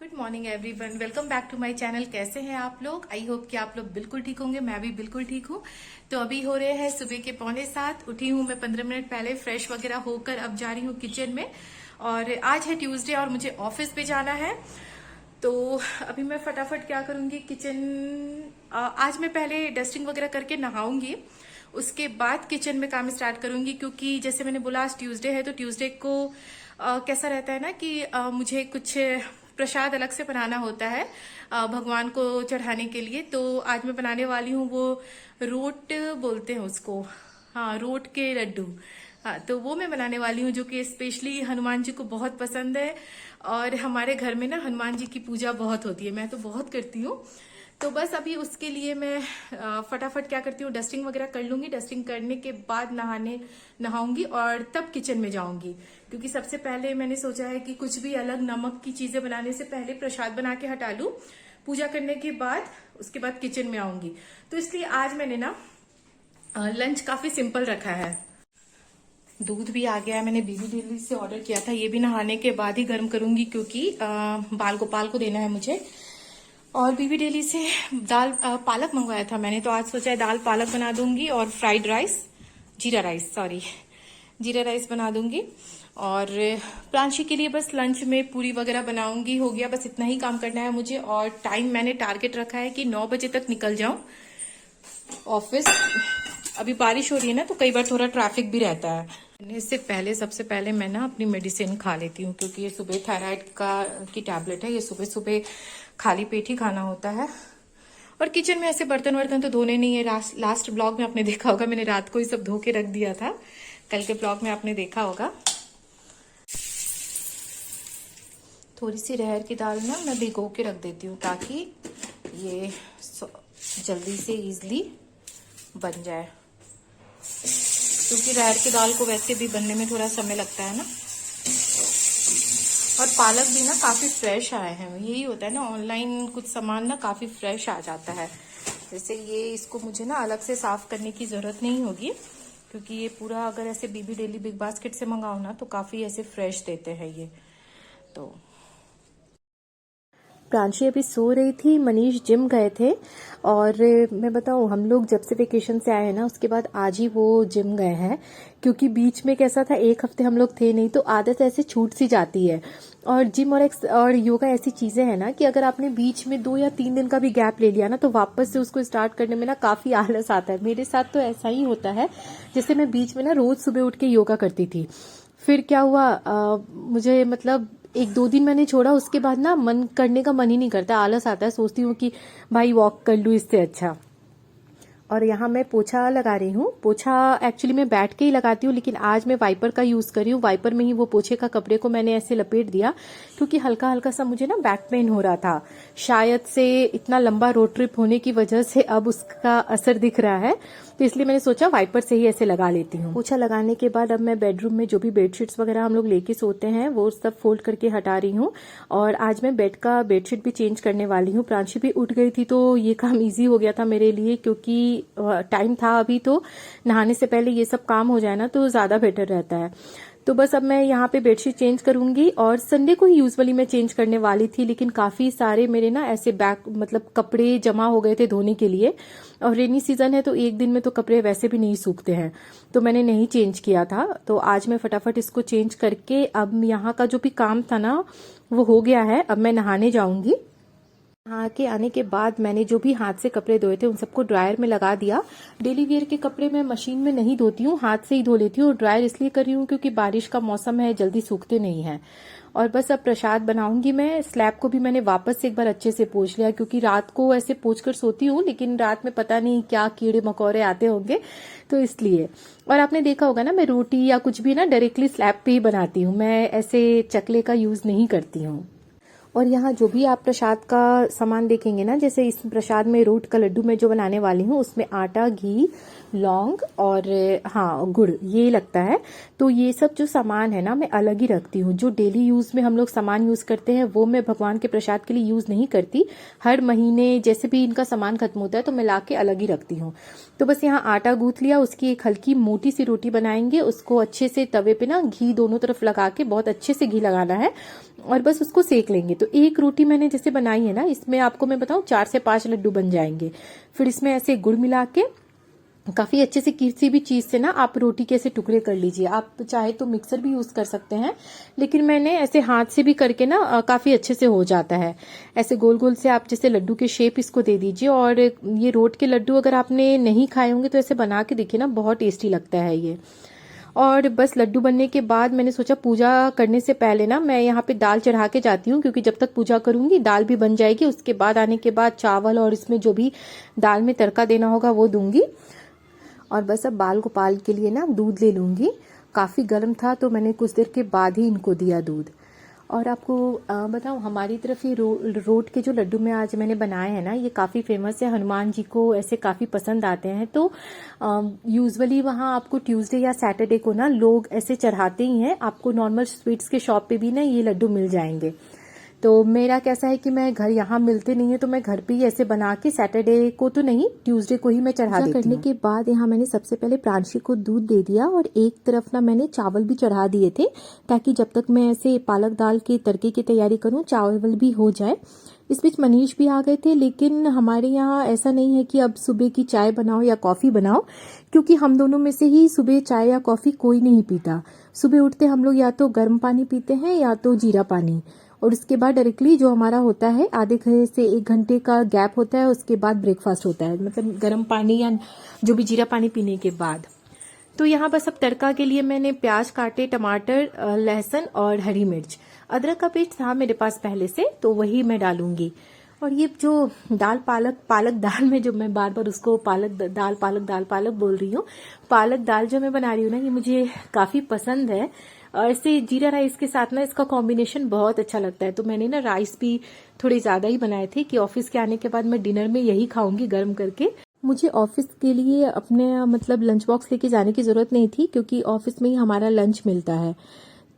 Good morning everyone, welcome back to my channel. कैसे हैं आप लोग? आई होप कि आप लोग बिल्कुल ठीक होंगे। मैं भी बिल्कुल ठीक हूँ। तो अभी हो रहे हैं सुबह के 6:45। उठी हूँ मैं 15 मिनट पहले, फ्रेश वगैरह होकर अब जा रही हूँ किचन में। और आज है ट्यूसडे और मुझे ऑफिस पे जाना है। तो अभी मैं फटाफट क्या करूंगी, आज मैं पहले डस्टिंग वगैरह करके नहाऊंगी। उसके बाद किचन में काम स्टार्ट करूंगी, क्योंकि जैसे मैंने बोला आज ट्यूसडे है। तो ट्यूसडे को कैसा रहता है ना कि मुझे कुछ प्रसाद अलग से बनाना होता है भगवान को चढ़ाने के लिए। तो आज मैं बनाने वाली हूँ वो रोट बोलते हैं उसको, हाँ, रोट के लड्डू। हाँ, तो वो मैं बनाने वाली हूँ, जो कि स्पेशली हनुमान जी को बहुत पसंद है। और हमारे घर में ना हनुमान जी की पूजा बहुत होती है, मैं तो बहुत करती हूँ। तो बस अभी उसके लिए मैं फटाफट क्या करती हूँ, डस्टिंग वगैरह कर लूंगी। डस्टिंग करने के बाद नहाऊंगी और तब किचन में जाऊंगी। क्योंकि सबसे पहले मैंने सोचा है कि कुछ भी अलग नमक की चीजें बनाने से पहले प्रसाद बना के हटा लूं। पूजा करने के बाद उसके बाद किचन में आऊंगी। तो इसलिए आज मैंने ना लंच काफी सिंपल रखा है। दूध भी आ गया है, मैंने बीबी दिल्ली से ऑर्डर किया था। ये भी नहाने के बाद ही गर्म करूंगी, क्योंकि बाल गोपाल को देना है मुझे। और बीबी डेली से पालक मंगवाया था मैंने, तो आज सोचा है दाल पालक बना दूंगी और फ्राइड राइस, जीरा राइस बना दूंगी। और प्रांशी के लिए बस लंच में पूरी वगैरह बनाऊंगी। हो गया, बस इतना ही काम करना है मुझे। और टाइम मैंने टारगेट रखा है कि 9 बजे तक निकल जाऊं ऑफिस। अभी बारिश हो रही है ना, तो कई बार थोड़ा ट्रैफिक भी रहता है। इससे पहले सबसे पहले मैं ना अपनी मेडिसिन खा लेती हूँ, क्योंकि ये सुबह थायराइड की टैबलेट है। ये सुबह सुबह खाली पेट ही खाना होता है। और किचन में ऐसे बर्तन वर्तन तो धोने नहीं है। लास्ट ब्लॉग में आपने देखा होगा, मैंने रात को ही सब धो के रख दिया था। कल के ब्लॉग में आपने देखा होगा। थोड़ी सी रहर की दाल ना मैं भिगो के रख देती हूँ, ताकि ये जल्दी से इजली बन जाए। क्योंकि रहर की दाल को वैसे भी बनने में थोड़ा समय लगता है ना। और पालक भी ना काफी फ्रेश आए हैं। यही होता है ना, ऑनलाइन कुछ सामान ना काफी फ्रेश आ जाता है। जैसे ये, इसको मुझे ना अलग से साफ करने की जरूरत नहीं होगी, क्योंकि ये पूरा अगर ऐसे बीबी डेली बिग बास्केट से मंगाओ ना, तो काफी ऐसे फ्रेश देते हैं ये। तो प्रांशी अभी सो रही थी, मनीष जिम गए थे। और मैं बताऊं, हम लोग जब से वेकेशन से आए हैं ना, उसके बाद आज ही वो जिम गए हैं। क्योंकि बीच में कैसा था, एक हफ्ते हम लोग थे नहीं, तो आदत ऐसे छूट सी जाती है। और जिम और योगा ऐसी चीजें हैं ना, कि अगर आपने बीच में 2 या 3 दिन का भी गैप ले लिया ना, तो वापस से उसको स्टार्ट करने में ना काफी आलस आता है। मेरे साथ तो ऐसा ही होता है। जैसे मैं बीच में ना रोज सुबह उठ के योगा करती थी। फिर क्या हुआ, मुझे मतलब 1-2 दिन मैंने छोड़ा, उसके बाद ना मन करने का मन ही नहीं करता, आलस आता है। सोचती हूँ कि भाई वॉक कर लूँ इससे अच्छा। और यहाँ मैं पोछा लगा रही हूँ। पोछा एक्चुअली मैं बैठ के ही लगाती हूँ, लेकिन आज मैं वाइपर का यूज कर रही हूँ। वाइपर में ही वो पोछे का कपड़े को मैंने ऐसे लपेट दिया, क्योंकि हल्का हल्का सा मुझे ना बैक पेन हो रहा था। शायद से इतना लंबा रोड ट्रिप होने की वजह से अब उसका असर दिख रहा है। तो इसलिए मैंने सोचा वाइपर से ही ऐसे लगा लेती हूँ। पोछा लगाने के बाद अब मैं बेडरूम में जो भी बेडशीट्स वगैरह हम लोग लेके सोते हैं, वो सब फोल्ड करके हटा रही हूँ। और आज मैं बेडशीट भी चेंज करने वाली हूँ। प्रांशी भी उठ गई थी, तो ये काम इजी हो गया था मेरे लिए, क्योंकि टाइम था अभी। तो नहाने से पहले ये सब काम हो जाए ना, तो ज्यादा बेटर रहता है। तो बस अब मैं यहाँ पे बेडशीट चेंज करूंगी। और संडे को ही यूजुअली मैं चेंज करने वाली थी, लेकिन काफी सारे मेरे ना ऐसे मतलब कपड़े जमा हो गए थे धोने के लिए। और रेनी सीजन है, तो एक दिन में तो कपड़े वैसे भी नहीं सूखते हैं, तो मैंने नहीं चेंज किया था। तो आज मैं फटाफट इसको चेंज करके, अब यहाँ का जो भी काम था ना वो हो गया है। अब मैं नहाने जाऊंगी। नहा के आने के बाद मैंने जो भी हाथ से कपड़े धोए थे, उन सबको ड्रायर में लगा दिया। डेली वियर के कपड़े मैं मशीन में नहीं धोती हूँ, हाथ से ही धो लेती हूँ। ड्रायर इसलिए कर रही हूँ क्योंकि बारिश का मौसम है, जल्दी सूखते नहीं है। और बस अब प्रसाद बनाऊंगी मैं। स्लैब को भी मैंने वापस से एक बार अच्छे से पोंछ लिया, क्योंकि रात को ऐसे पोंछ कर सोती हूँ, लेकिन रात में पता नहीं क्या कीड़े मकोड़े आते होंगे, तो इसलिए। और आपने देखा होगा ना, मैं रोटी या कुछ भी ना डायरेक्टली स्लैब पे ही बनाती हूँ, मैं ऐसे चकले का यूज नहीं करती हूँ। और यहाँ जो भी आप प्रसाद का सामान देखेंगे ना, जैसे इस प्रसाद में रोट का लड्डू मैं जो बनाने वाली हूँ, उसमें आटा, घी, लौंग और हाँ गुड़ ये लगता है। तो ये सब जो सामान है ना मैं अलग ही रखती हूँ। जो डेली यूज में हम लोग सामान यूज करते हैं वो मैं भगवान के प्रसाद के लिए यूज नहीं करती। हर महीने जैसे भी इनका सामान खत्म होता है तो मैं लाके अलग ही रखती हूँ। तो बस यहाँ आटा गूंथ लिया, उसकी एक हल्की मोटी सी रोटी बनाएंगे। उसको अच्छे से तवे पे ना घी दोनों तरफ लगा के, बहुत अच्छे से घी लगाना है और बस उसको सेक लेंगे। तो एक रोटी मैंने जैसे बनाई है ना, इसमें आपको मैं बताऊं 4 से 5 लड्डू बन जाएंगे। फिर इसमें ऐसे गुड़ मिला के काफी अच्छे से किसी भी चीज से ना आप रोटी के ऐसे टुकड़े कर लीजिए। आप चाहे तो मिक्सर भी यूज कर सकते हैं, लेकिन मैंने ऐसे हाथ से भी करके ना काफी अच्छे से हो जाता है। ऐसे गोल गोल से आप जैसे लड्डू के शेप इसको दे दीजिए। और ये रोट के लड्डू अगर आपने नहीं खाए होंगे तो ऐसे बना के देखिए ना, बहुत टेस्टी लगता है ये। और बस लड्डू बनने के बाद मैंने सोचा पूजा करने से पहले ना मैं यहाँ पे दाल चढ़ा के जाती हूँ, क्योंकि जब तक पूजा करूंगी दाल भी बन जाएगी। उसके बाद आने के बाद चावल और इसमें जो भी दाल में तड़का देना होगा वो दूंगी। और बस अब बाल गोपाल के लिए ना दूध ले लूंगी। काफी गर्म था तो मैंने कुछ देर के बाद ही इनको दिया दूध। और आपको बताऊं, हमारी तरफ ये रोट के जो लड्डू में आज मैंने बनाए हैं ना, ये काफी फेमस है। हनुमान जी को ऐसे काफी पसंद आते हैं। तो यूजुअली वहाँ आपको ट्यूसडे या सैटरडे को ना लोग ऐसे चढ़ाते ही हैं। आपको नॉर्मल स्वीट्स के शॉप पे भी ना ये लड्डू मिल जाएंगे। तो मेरा कैसा है कि मैं घर यहाँ मिलते नहीं है तो मैं घर पे ही ऐसे बना के सैटरडे को तो नहीं, ट्यूसडे को ही मैं चढ़ा देती हूँ। करने के बाद यहाँ मैंने सबसे पहले प्रांशी को दूध दे दिया और एक तरफ ना मैंने चावल भी चढ़ा दिए थे, ताकि जब तक मैं ऐसे पालक दाल के तड़के की तैयारी करूँ चावल भी हो जाए। इस बीच मनीष भी आ गए थे, लेकिन हमारे यहाँ ऐसा नहीं है कि अब सुबह की चाय बनाओ या कॉफी बनाओ, क्योंकि हम दोनों में से ही सुबह चाय या कॉफी कोई नहीं पीता। सुबह उठते हम लोग या तो गर्म पानी पीते हैं या तो जीरा पानी, और उसके बाद डायरेक्टली जो हमारा होता है आधे से 1 घंटे का गैप होता है, उसके बाद ब्रेकफास्ट होता है, मतलब गर्म पानी या जो भी जीरा पानी पीने के बाद। तो यहाँ बस अब तड़का के लिए मैंने प्याज काटे, टमाटर, लहसुन और हरी मिर्च, अदरक का पेस्ट था मेरे पास पहले से तो वही मैं डालूंगी। और ये जो दाल पालक दाल में, जो मैं बार बार उसको पालक दाल बोल रही हूँ, पालक दाल जो मैं बना रही हूँ ना, ये मुझे काफी पसंद है। ऐसे जीरा राइस के साथ ना इसका कॉम्बिनेशन बहुत अच्छा लगता है। तो मैंने ना राइस भी थोड़े ज्यादा ही बनाए थे कि ऑफिस के आने के बाद मैं डिनर में यही खाऊंगी गर्म करके। मुझे ऑफिस के लिए अपने मतलब लंच बॉक्स लेके जाने की जरूरत नहीं थी, क्योंकि ऑफिस में ही हमारा लंच मिलता है।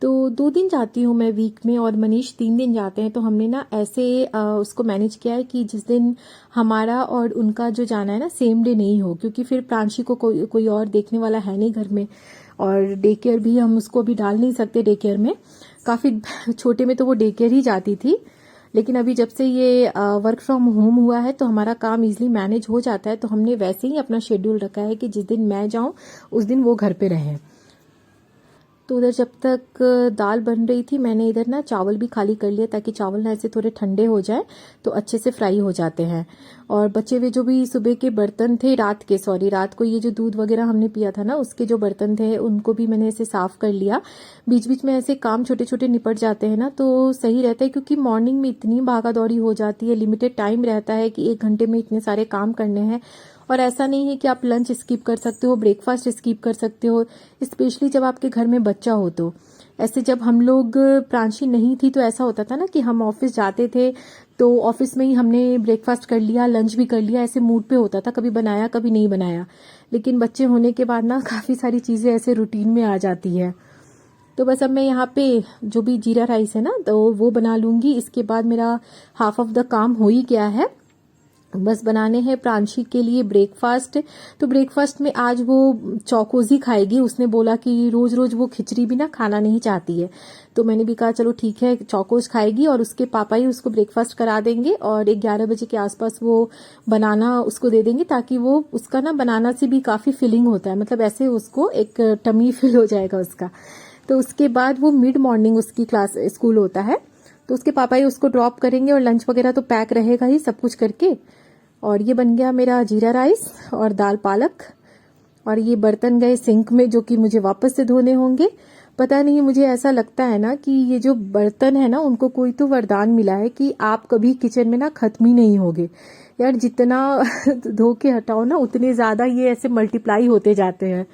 तो 2 दिन जाती हूँ मैं वीक में और मनीष 3 दिन जाते हैं। तो हमने ना ऐसे उसको मैनेज किया है कि जिस दिन हमारा और उनका जो जाना है ना सेम डे नहीं हो, क्योंकि फिर प्रांशी को कोई और देखने वाला है नहीं घर में, और डे केयर भी हम उसको अभी डाल नहीं सकते डे केयर में। काफी छोटे में तो वो डे केयर ही जाती थी, लेकिन अभी जब से ये वर्क फ्रॉम होम हुआ है तो हमारा काम इजीली मैनेज हो जाता है। तो हमने वैसे ही अपना शेड्यूल रखा है कि जिस दिन मैं जाऊं उस दिन वो घर पे रहे। तो उधर जब तक दाल बन रही थी मैंने इधर ना चावल भी खाली कर लिया, ताकि चावल ना ऐसे थोड़े ठंडे हो जाए तो अच्छे से फ्राई हो जाते हैं। और बचे हुए जो भी सुबह के बर्तन थे, रात को ये जो दूध वगैरह हमने पिया था ना उसके जो बर्तन थे उनको भी मैंने ऐसे साफ कर लिया। बीच बीच में ऐसे काम छोटे छोटे निपट जाते हैं ना तो सही रहता है, क्योंकि मॉर्निंग में इतनी भागा दौड़ी हो जाती है, लिमिटेड टाइम रहता है कि 1 घंटे में इतने सारे काम करने हैं। और ऐसा नहीं है कि आप लंच स्किप कर सकते हो, ब्रेकफास्ट स्किप कर सकते हो, स्पेशली जब आपके घर में बच्चा हो तो। ऐसे जब हम लोग प्रांशी नहीं थी तो ऐसा होता था ना कि हम ऑफिस जाते थे तो ऑफिस में ही हमने ब्रेकफास्ट कर लिया, लंच भी कर लिया, ऐसे मूड पे होता था, कभी बनाया कभी नहीं बनाया। लेकिन बच्चे होने के बाद ना काफी सारी चीजें ऐसे रूटीन में आ जाती है। तो बस अब मैं यहाँ पे जो भी जीरा राइस है ना तो वो बना लूंगी। इसके बाद मेरा हाफ ऑफ द काम हो ही गया है, बस बनाने हैं प्रांशी के लिए ब्रेकफास्ट। तो ब्रेकफास्ट में आज वो चौकोज ही खाएगी। उसने बोला कि रोज रोज वो खिचड़ी भी ना खाना नहीं चाहती है, तो मैंने भी कहा चलो ठीक है चौकोज खाएगी, और उसके पापा ही उसको ब्रेकफास्ट करा देंगे और 11 बजे के आसपास वो बनाना उसको दे देंगे, ताकि वो उसका ना बनाना से भी काफी फिलिंग होता है, मतलब ऐसे उसको एक टमी फिल हो जाएगा उसका। तो उसके बाद वो मिड मॉर्निंग उसकी स्कूल होता है, तो उसके पापा ही उसको ड्रॉप करेंगे और लंच वगैरह तो पैक रहेगा ही सब कुछ करके। और ये बन गया मेरा जीरा राइस और दाल पालक। और ये बर्तन गए सिंक में, जो कि मुझे वापस से धोने होंगे। पता नहीं, मुझे ऐसा लगता है ना कि ये जो बर्तन है ना उनको कोई तो वरदान मिला है कि आप कभी किचन में ना खत्म ही नहीं होगे यार। जितना धो के हटाओ ना उतने ज्यादा ये ऐसे मल्टीप्लाई होते जाते हैं।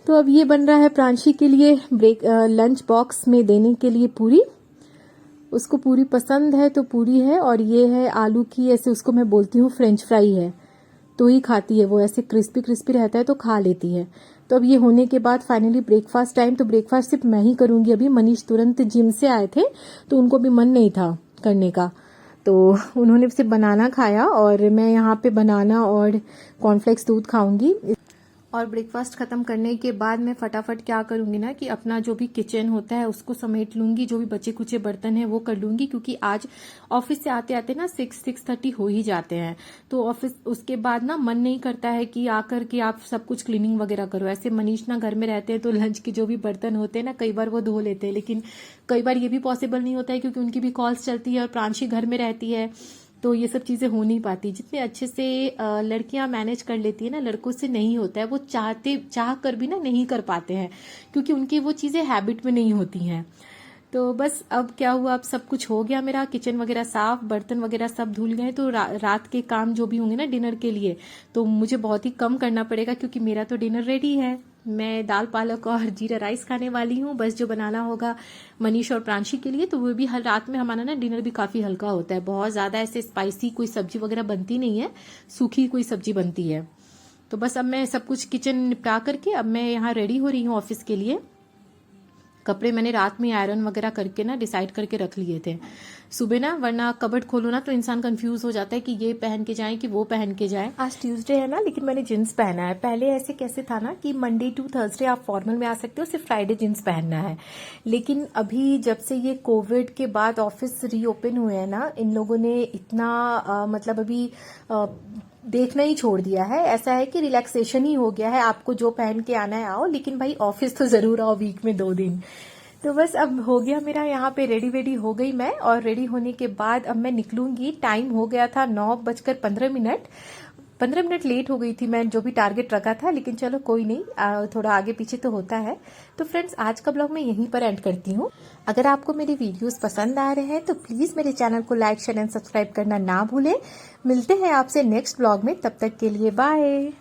तो अब ये बन रहा है प्रांशी के लिए लंच बॉक्स में देने के लिए पूरी। उसको पूरी पसंद है तो पूरी है, और ये है आलू की, ऐसे उसको मैं बोलती हूँ फ्रेंच फ्राई है। तो ही खाती है, वो ऐसे क्रिस्पी क्रिस्पी रहता है तो खा लेती है। तो अब ये होने के बाद फाइनली ब्रेकफास्ट टाइम, तो ब्रेकफास्ट सिर्फ मैं ही करूंगी अभी। मनीष तुरंत जिम से आए थे तो उनको भी मन नहीं था करने का, तो उन्होंने सिर्फ बनाना खाया और मैं यहाँ पे बनाना और कॉर्नफ्लेक्स दूध खाऊंगी। और ब्रेकफास्ट खत्म करने के बाद मैं फटाफट क्या करूंगी ना कि अपना जो भी किचन होता है उसको समेट लूंगी, जो भी बचे कुचे बर्तन है वो कर लूंगी, क्योंकि आज ऑफिस से आते आते ना 6-6:30 हो ही जाते हैं। तो ऑफिस उसके बाद ना मन नहीं करता है कि आकर के आप सब कुछ क्लीनिंग वगैरह करो। ऐसे मनीष ना घर में रहते हैं तो लंच के जो भी बर्तन होते हैं ना कई बार वो धो लेते हैं, लेकिन कई बार ये भी पॉसिबल नहीं होता है क्योंकि उनकी भी कॉल्स चलती है और प्रांशी घर में रहती है, तो ये सब चीजें हो नहीं पाती। जितने अच्छे से लड़कियां मैनेज कर लेती है ना, लड़कों से नहीं होता है। वो चाह कर भी ना नहीं कर पाते हैं क्योंकि उनकी वो चीजें हैबिट में नहीं होती हैं। तो बस अब क्या हुआ, अब सब कुछ हो गया, मेरा किचन वगैरह साफ, बर्तन वगैरह सब धुल गए। तो रात के काम जो भी होंगे ना डिनर के लिए, तो मुझे बहुत ही कम करना पड़ेगा क्योंकि मेरा तो डिनर रेडी है। मैं दाल पालक और जीरा राइस खाने वाली हूँ। बस जो बनाना होगा मनीष और प्रांशी के लिए, तो वो भी हर रात में हमारा ना डिनर भी काफी हल्का होता है। बहुत ज्यादा ऐसे स्पाइसी कोई सब्जी वगैरह बनती नहीं है, सूखी कोई सब्जी बनती है। तो बस अब मैं सब कुछ किचन निपटा करके अब मैं यहाँ रेडी हो रही हूँ ऑफिस के लिए। कपड़े मैंने रात में आयरन वगैरह करके ना डिसाइड करके रख लिए थे सुबह ना, वरना कबर्ड खोलो ना तो इंसान कंफ्यूज हो जाता है कि ये पहन के जाए कि वो पहन के जाए। आज ट्यूसडे है ना, लेकिन मैंने जींस पहना है। पहले ऐसे कैसे था ना कि मंडे टू थर्सडे आप फॉर्मल में आ सकते हो, सिर्फ फ्राइडे जींस पहनना है। लेकिन अभी जब से ये कोविड के बाद ऑफिस रीओपन हुए हैं ना, इन लोगों ने इतना मतलब अभी देखना ही छोड़ दिया है। ऐसा है कि रिलैक्सेशन ही हो गया है, आपको जो पहन के आना है आओ, लेकिन भाई ऑफिस तो जरूर आओ वीक में 2 दिन। तो बस अब हो गया मेरा यहाँ पे रेडी वेडी हो गई मैं, और रेडी होने के बाद अब मैं निकलूंगी। टाइम हो गया था 9:15। 15 मिनट लेट हो गई थी मैं जो भी टारगेट रखा था, लेकिन चलो कोई नहीं, थोड़ा आगे पीछे तो होता है। तो फ्रेंड्स आज का ब्लॉग मैं यहीं पर एंड करती हूँ। अगर आपको मेरे वीडियोस पसंद आ रहे हैं तो प्लीज मेरे चैनल को लाइक शेयर एंड सब्सक्राइब करना ना भूलें। मिलते हैं आपसे नेक्स्ट ब्लॉग में, तब तक के लिए बाय।